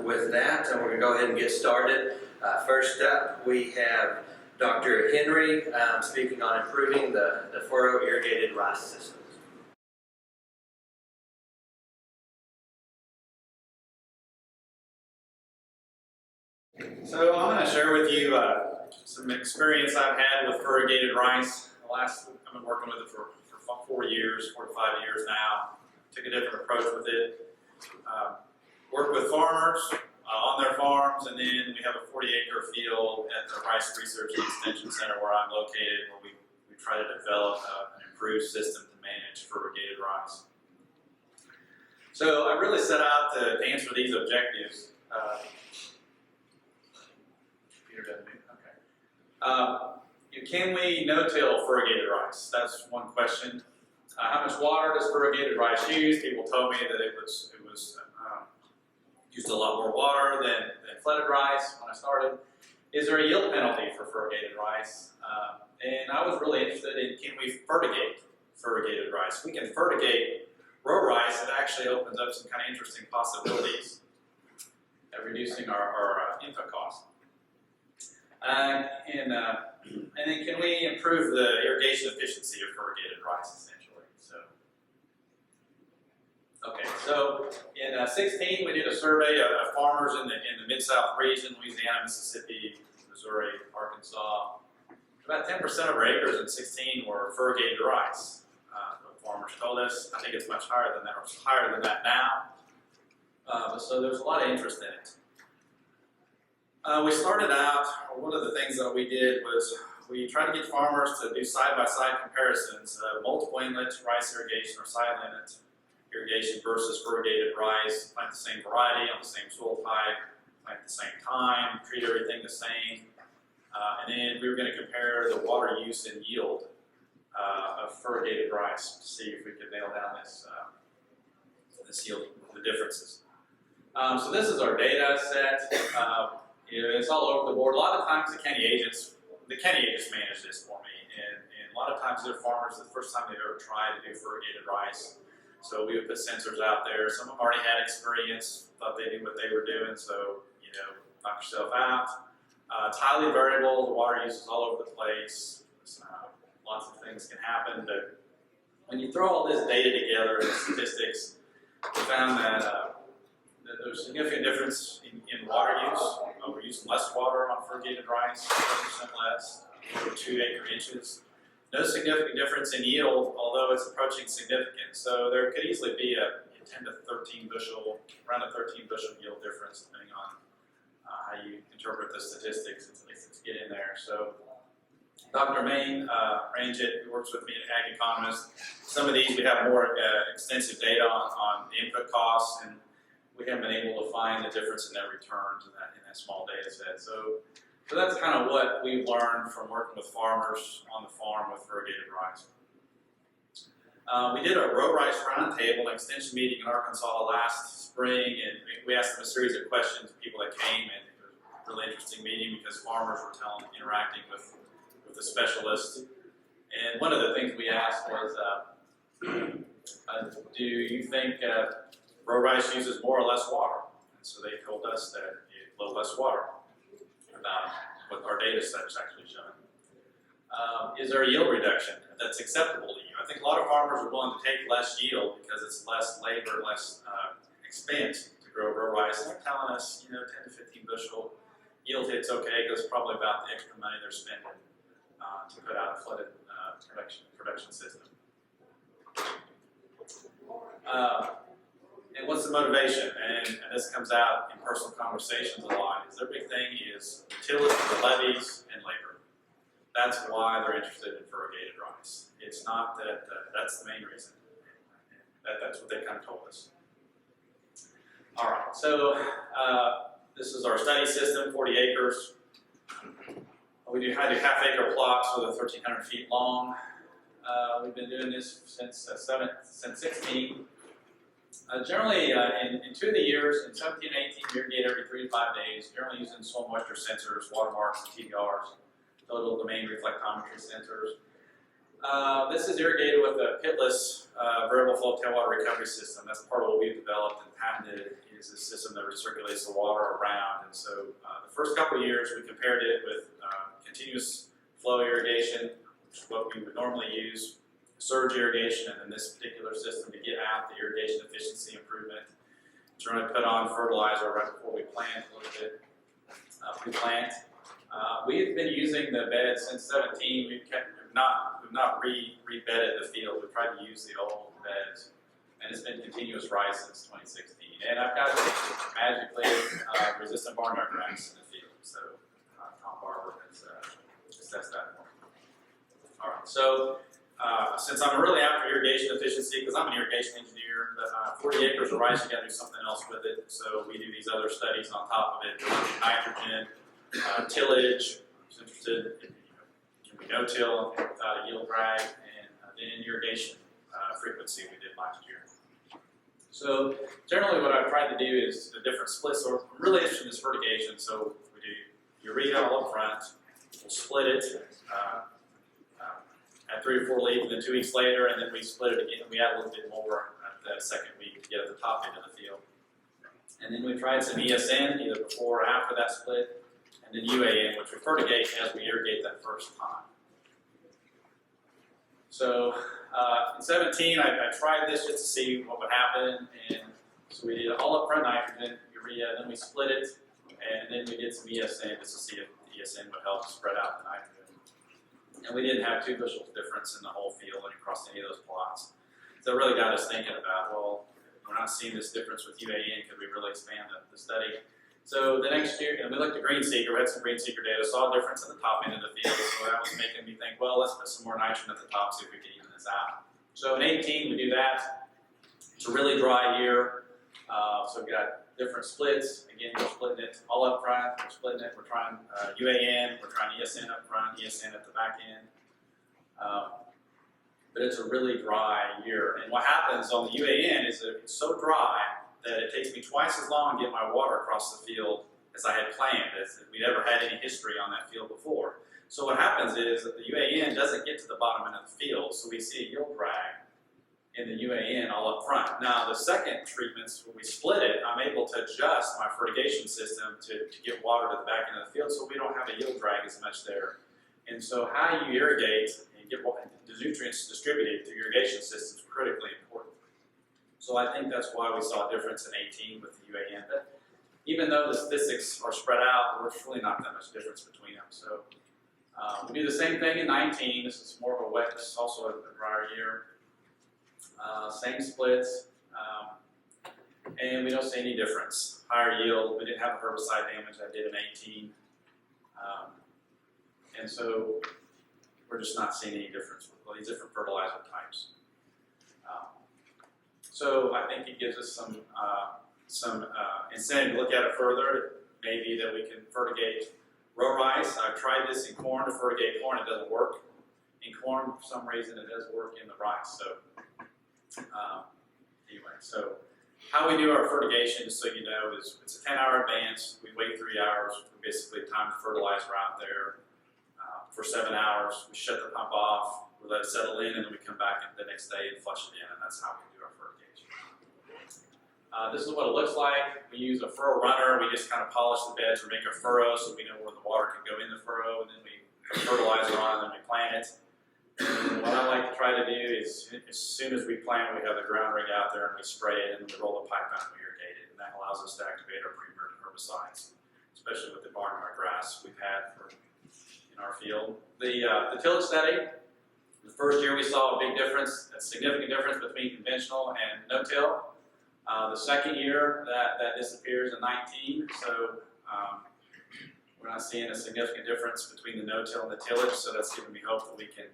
With that, we're going to go ahead and get started. First up, we have Dr. Henry speaking on improving the Furrow irrigated rice systems. So I'm going to share with you some experience I've had with irrigated rice. I've been working with it for 4 to 5 years now. Took a different approach with it. Work with farmers on their farms, and then we have a 40-acre field at the Rice Research and Extension Center where I'm located, where we try to develop an improved system to manage irrigated rice. So I really set out to answer these objectives. Can we no-till irrigated rice? That's one question. How much water does irrigated rice use? People told me that it used a lot more water than flooded rice when I started. Is there a yield penalty for irrigated rice? And I was really interested in, can we fertigate irrigated rice? We can fertigate row rice. It actually opens up some kind of interesting possibilities at reducing our input costs. And then can we improve the irrigation efficiency of irrigated rice, essentially? So in 2016, we did a survey of farmers in the Mid-South region, Louisiana, Mississippi, Missouri, Arkansas. About 10% of our acres in 2016 were irrigated rice. The farmers told us. I think it's much higher than that, or higher than that now. So there's a lot of interest in it. We started out, one of the things that we did was we tried to get farmers to do side-by-side comparisons of multiple inlet rice irrigation or side inlet irrigation versus irrigated rice, plant the same variety on the same soil type, plant at the same time, treat everything the same, and then we were going to compare the water use and yield of irrigated rice to see if we could nail down this yield, the differences. So this is our data set. It's all over the board. A lot of times the county agents manage this for me, and a lot of times they're farmers the first time they've ever tried to do irrigated rice. So we would put sensors out there. Some of them already had experience, thought they knew what they were doing, so knock yourself out. It's highly variable. The water use is all over the place. Lots of things can happen, but when you throw all this data together, the statistics, we found that there's a significant difference in water use. We're using less water on irrigated rice, 10% less, over 2 acre inches. No significant difference in yield, although it's approaching significant. So there could easily be a 10 to 13 bushel, around a 13 bushel yield difference, depending on how you interpret the statistics if it's getting there. So Dr. Maine Ranjit, who works with me, an ag economist, some of these we have more extensive data on the input costs, and we haven't been able to find the difference in net returns in that small data set. So that's kind of what we've learned from working with farmers on the farm with irrigated rice. We did a row rice roundtable, an extension meeting in Arkansas last spring, and we asked them a series of questions to people that came, and it was a really interesting meeting because farmers were interacting with the specialists. And one of the things we asked was, do you think row rice uses more or less water? And so they told us that a little less water, about what our data set is actually showing. Is there a yield reduction that's acceptable to you? I think a lot of farmers are willing to take less yield because it's less labor, less expense to grow row rice. They're telling us, 10 to 15 bushel yield hit's okay because it's probably about the extra money they're spending to put out a flooded production system. And what's the motivation? And this comes out in personal conversations a lot. Their big thing is utilities, levies, and labor. That's why they're interested in irrigated rice. It's not that that's the main reason. That's what they kind of told us. All right, so this is our study system, 40 acres. We do half-acre plots with a 1,300 feet long. We've been doing this since 16. Generally, in 2 of the years, in 17 and 18, we irrigate every 3 to 5 days, generally using soil moisture sensors, watermarks, and TDRs, total domain reflectometry sensors. This is irrigated with a pitless variable flow tailwater recovery system. That's part of what we've developed and patented is a system that recirculates the water around. And so the first couple of years we compared it with continuous flow irrigation, which is what we would normally use, surge irrigation, and then this particular system to get at the irrigation efficiency improvement. Trying to put on fertilizer right before we plant a little bit. Pre-plant. We've been using the bed since 17. We've not re-bedded the field. We've tried to use the old beds, and it's been continuous rice since 2016. And I've got magically resistant barnyard grass in the field. So Tom Barber has assessed that for me. All right. So since I'm really after irrigation efficiency, because I'm an irrigation engineer, 40 acres of rice, you got to do something else with it. So we do these other studies on top of it: nitrogen, tillage. I was interested in can we no-till without a yield drag, and then irrigation frequency we did last year. So generally what I've tried to do is the different splits. So I'm really interested in this fertigation. So we do urea all up front. We'll split it at 3 or 4 leaves, and then 2 weeks later, and then we split it again. We add a little bit more at the second week to get at the top end of the field. And then we tried some ESN either before or after that split, and then UAN, which we fertigate as we irrigate that first time. So in 17, I tried this just to see what would happen, and so we did all up front nitrogen, urea, then we split it, and then we did some ESN just to see if the ESN would help spread out the nitrogen. And we didn't have 2 bushels difference in the whole field and across any of those plots. So it really got us thinking about, well, we're not seeing this difference with UAN, could we really expand the study? So the next year, and we looked at green seeker, we had some green seeker data, saw a difference at the top end of the field, so that was making me think, well, let's put some more nitrogen at the top, see if we can even this out. So in 18, we do that. It's a really dry year, so we've got different splits. Again, we're splitting it all up front, we're splitting it, we're trying UAN, we're trying ESN up front, ESN at the back end. But it's a really dry year. And what happens on the UAN is that it's so dry that it takes me twice as long to get my water across the field as I had planned, as if we'd ever had any history on that field before. So what happens is that the UAN doesn't get to the bottom end of the field, so we see a yield drag in the UAN all up front. Now the second treatments, when we split it, I'm able to adjust my fertigation system to get water to the back end of the field so we don't have a yield drag as much there. And so how you irrigate and get the nutrients distributed through irrigation systems is critically important. So I think that's why we saw a difference in 18 with the UAN. But even though the statistics are spread out, there's really not that much difference between them. So we do the same thing in 19. This is more of a wet, this is also a drier year. Same splits, and we don't see any difference. Higher yield, we didn't have a herbicide damage I did in 18. And so we're just not seeing any difference with all these different fertilizer types. So I think it gives us some incentive to look at it further. Maybe that we can fertigate row rice. I've tried this in corn to fertigate corn. It doesn't work. In corn, for some reason, it does work in the rice. So anyway, so how we do our fertigation, just so you know, is it's a 10-hour advance. We wait 3 hours. We basically time the fertilizer out there for 7 hours. We shut the pump off. We let it settle in, and then we come back the next day and flush it in, and that's how we do our fertigation. This is what it looks like. We use a furrow runner. We just kind of polish the beds or make a furrow so we know where the water can go in the furrow, and then we put fertilizer on, and then we plant it. And what I like to try to do is, as soon as we plant, we have the ground rig out there and we spray it, and then we roll the pipe out and we irrigate it, and that allows us to activate our pre-emergent herbicides, especially with the barnyard grass we've had in our field. The tillage study, the first year we saw a big difference, a significant difference between conventional and no-till. The second year that disappears in 19, so we're not seeing a significant difference between the no-till and the tillage, so that's giving me hope that we can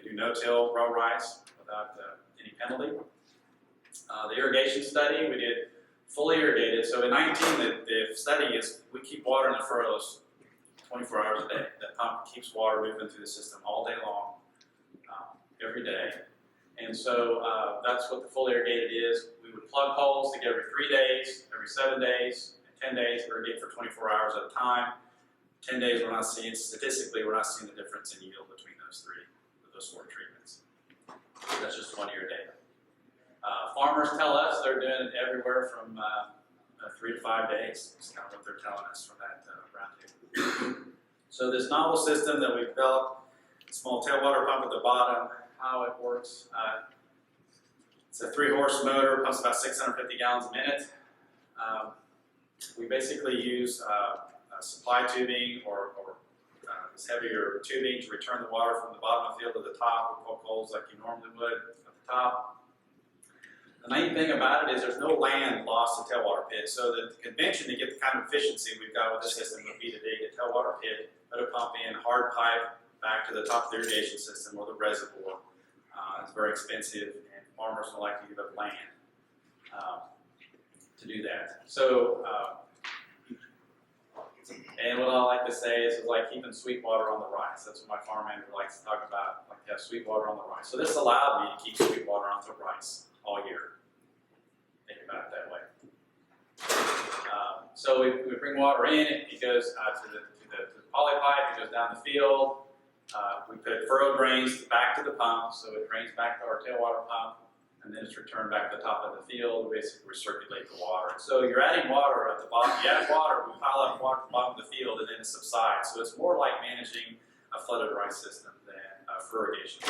do no-till row rice without any penalty. The irrigation study, we did fully irrigated. So in 19, the study is we keep water in the furrows 24 hours a day. That pump keeps water moving through the system all day long, every day. And so that's what the fully irrigated is. We would plug holes to get every 3 days, every 7 days, and 10 days, irrigate for 24 hours at a time. 10 days, we're not seeing, statistically, we're not seeing the difference in yield between those four treatments. That's just 1 year data. Farmers tell us they're doing it everywhere from 3 to 5 days. That's kind of what they're telling us from that roundtable. So this novel system that we've developed, small tailwater pump at the bottom, how it works. It's a 3-horse motor, pumps about 650 gallons a minute. We basically use supply tubing or this heavier tubing to return the water from the bottom of the field to the top. We poke holes like you normally would at the top. The main thing about it is there's no land lost to tailwater pit. So the convention to get the kind of efficiency we've got with this system would be to dig a tailwater pit, put a pump in, hard pipe back to the top of the irrigation system or the reservoir. It's very expensive, and farmers don't like to give up land to do that. So, and what I like to say is it's like keeping sweet water on the rice. That's what my farm manager likes to talk about, like to have sweet water on the rice. So this allowed me to keep sweet water on the rice all year. Think about it that way. So we bring water in, it goes to the poly pipe, it goes down the field. We put furrow drains back to the pump, so it drains back to our tailwater pump, and then it's returned back to the top of the field. We basically recirculate the water. So you're adding water at the bottom. You add water, we pile up water at the bottom of the field, and then it subsides. So it's more like managing a flooded rice system than fertigation.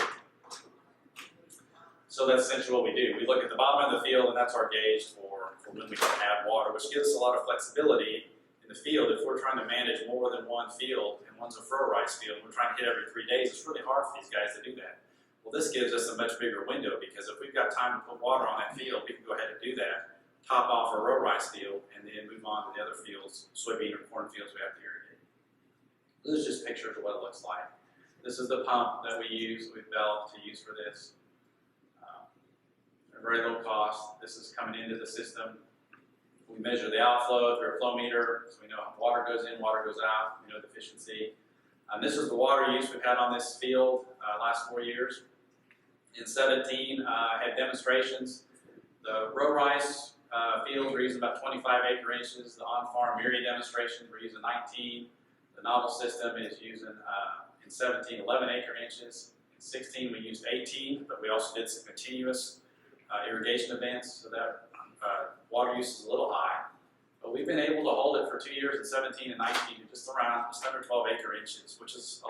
So that's essentially what we do. We look at the bottom of the field, and that's our gauge for when we can add water, which gives us a lot of flexibility in the field. If we're trying to manage more than one field, and one's a furrow rice field, we're trying to hit every 3 days, it's really hard for these guys to do that. Well, this gives us a much bigger window, because if we've got time to put water on that field, we can go ahead and do that, top off a row rice field, and then move on to the other fields, soybean or corn fields we have to irrigate. This is just pictures of what it looks like. This is the pump that we developed to use for this. Very low cost. This is coming into the system. We measure the outflow through a flow meter, so we know how water goes in, water goes out, we know the efficiency. This is the water use we've had on this field last 4 years. In 17, had demonstrations. The row rice fields were using about 25 acre inches. The on-farm myriad demonstrations were using 19. The novel system is using, in 17, 11 acre inches. In 16, we used 18, but we also did some continuous irrigation events, so that water use is a little high. But we've been able to hold it for 2 years in 17 and 19 to just under 12 acre inches, which is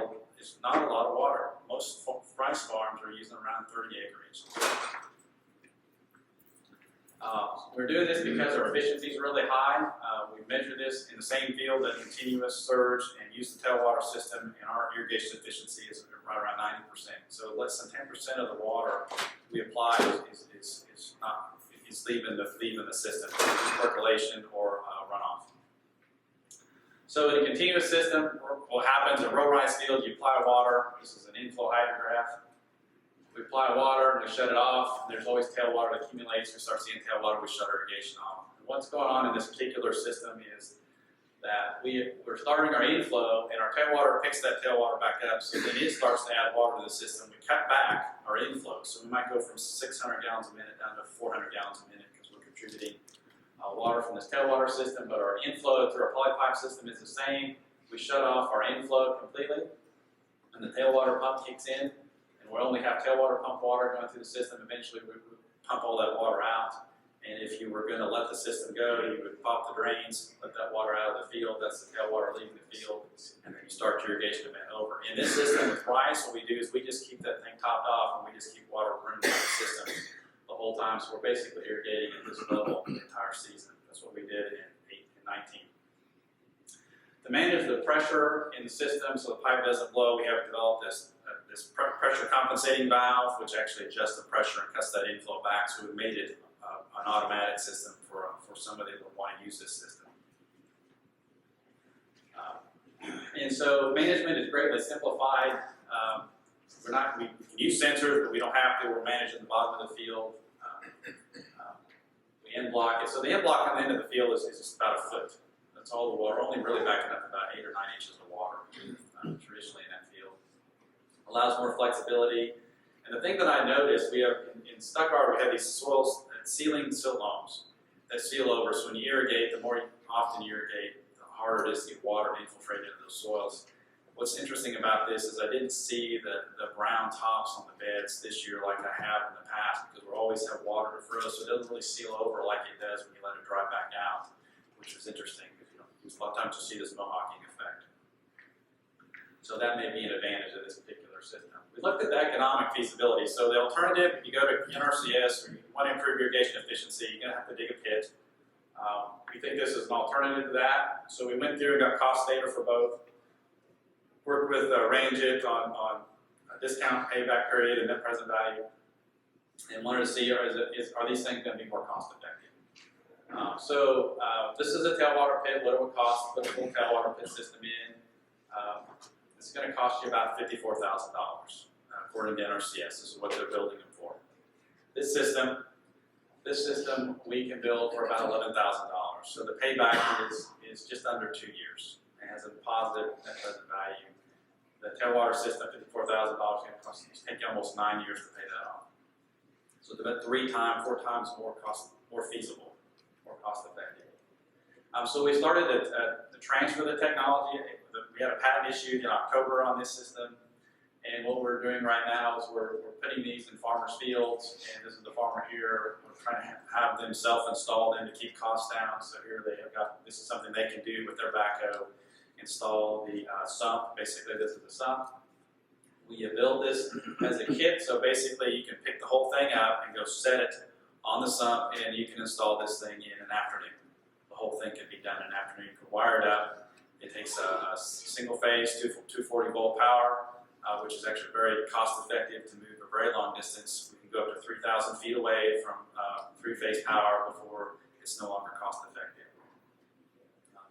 not a lot of water. Most rice farms are using around 30 acre inches. We're doing this because our efficiency is really high. We measure this in the same field at continuous surge and use the tailwater system, and our irrigation efficiency is right around 90%. So less than 10% of the water we apply is leaving the system, percolation or runoff. So in a continuous system, what happens in a row rice field, you apply water. This is an inflow hydrograph. We apply water and we shut it off. And there's always tailwater that accumulates. We start seeing tailwater, we shut irrigation off. And what's going on in this particular system is that we're starting our inflow, and our tailwater picks that tailwater back up, so then it starts to add water to the system. We cut back our inflow, so we might go from 600 gallons a minute down to 400 gallons a minute because we're contributing water from this tailwater system, but our inflow through our poly pipe system is the same. We shut off our inflow completely, and the tailwater pump kicks in, and we only have tailwater pump water going through the system. Eventually, we pump all that water out. And if you were going to let the system go, you would pop the drains, let that water out of the field. That's the tailwater leaving the field, and then you start your irrigation event over. In this system with rice, what we do is we just keep that thing topped off, and we just keep water running out of the system the whole time. So we're basically irrigating at this level the entire season. That's what we did in 19. To manage the pressure in the system so the pipe doesn't blow, we have developed this pressure compensating valve, which actually adjusts the pressure and cuts that inflow back. So we made it an automatic system for somebody that would want to use this system. And so management is greatly simplified. We can use sensors, but we don't have to. We're managing the bottom of the field. We end block it. So the end block on the end of the field is just about a foot. That's all the water, only really backing up about 8 or 9 inches of water traditionally in that field. Allows more flexibility. And the thing that I noticed, we have in Stuttgart, we have these sealing silt loams that seal over. So when you irrigate, the more often you irrigate, the harder it is to get water infiltrate into those soils. What's interesting about this is I didn't see the brown tops on the beds this year like I have in the past, because we always have water to Furrow, so it doesn't really seal over like it does when you let it dry back out. which is interesting because a lot of times you see this mohawking effect. So that may be an advantage of this particular system. We looked at the economic feasibility. So the alternative, if you go to NRCS, or you want to improve irrigation efficiency, you're going to have to dig a pit. We think this is an alternative to that. So we went through and got cost data for both. Worked with Range on a discount payback period and net present value, and wanted to see are these things going to be more cost effective. This is a tailwater pit. What it would cost to put a full tailwater pit system in. It's going to cost you about $54,000 according to NRCS. This is what they're building them for. This system we can build for about $11,000. So the payback is just under 2 years. It has a positive net present value. The tailwater system, $54,000, going to cost take you almost 9 years to pay that off. So it's about 4 times more feasible, more cost effective. So we started to transfer the technology. We had a patent issued in October on this system, and what we're doing right now is we're putting these in farmers' fields, and this is the farmer here. We're trying to have them self-install them to keep costs down. So here they have got, this is something they can do with their backhoe. Install the sump. Basically, this is the sump. We build this as a kit, so basically you can pick the whole thing up and go set it on the sump, and you can install this thing in an afternoon. The whole thing can be done in an afternoon. You can wire it up. It takes a single phase 240 volt power, which is actually very cost effective to move a very long distance. We can go up to 3,000 feet away from 3-phase power before it's no longer cost effective.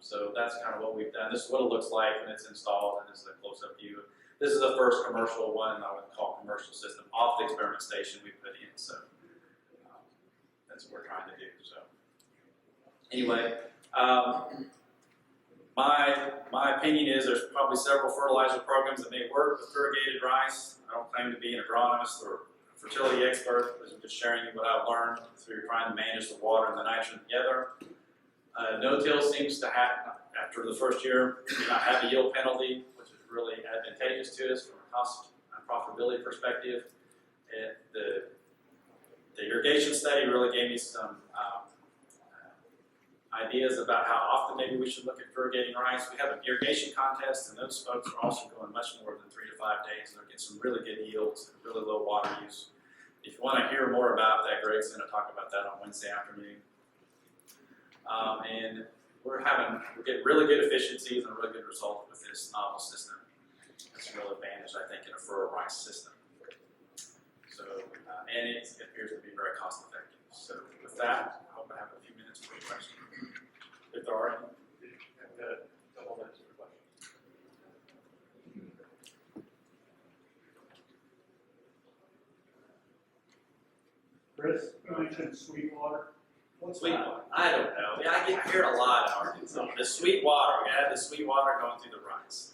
So that's kind of what we've done. This is what it looks like when it's installed, and this is a close-up view. This is the first commercial one I would call commercial system off the experiment station we put in. So that's what we're trying to do. So anyway, my opinion is there's probably several fertilizer programs that may work with irrigated rice. I don't claim to be an agronomist or a fertility expert, but I'm just sharing you what I've learned through trying to manage the water and the nitrogen together. No-till seems to have, after the first year, do not have a yield penalty, which is really advantageous to us from a cost and profitability perspective. The irrigation study really gave me some ideas about how often maybe we should look at irrigating rice. We have an irrigation contest, and those folks are also going much more than 3 to 5 days. They're getting some really good yields, really low water use. If you want to hear more about that, Greg's going to talk about that on Wednesday afternoon. And we're getting really good efficiencies and really good results with this novel system. That's a real advantage, I think, in a furrow rice system. So, and it appears to be very cost effective. So with that, I hope I have a few minutes for questions. If there are any. Couple minutes for questions. Chris, you mentioned Sweetwater. What's Sweetwater. I don't know. Yeah, I hear it a lot in Arkansas. The sweet water. We have the sweet water going through the rice.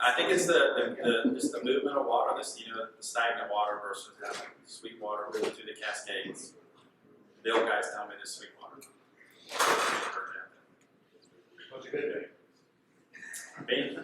I think it's just the movement of water. This, the stagnant water versus having sweet water moving through the cascades. The old guys tell me this sweet water. What's a good thing? Bean.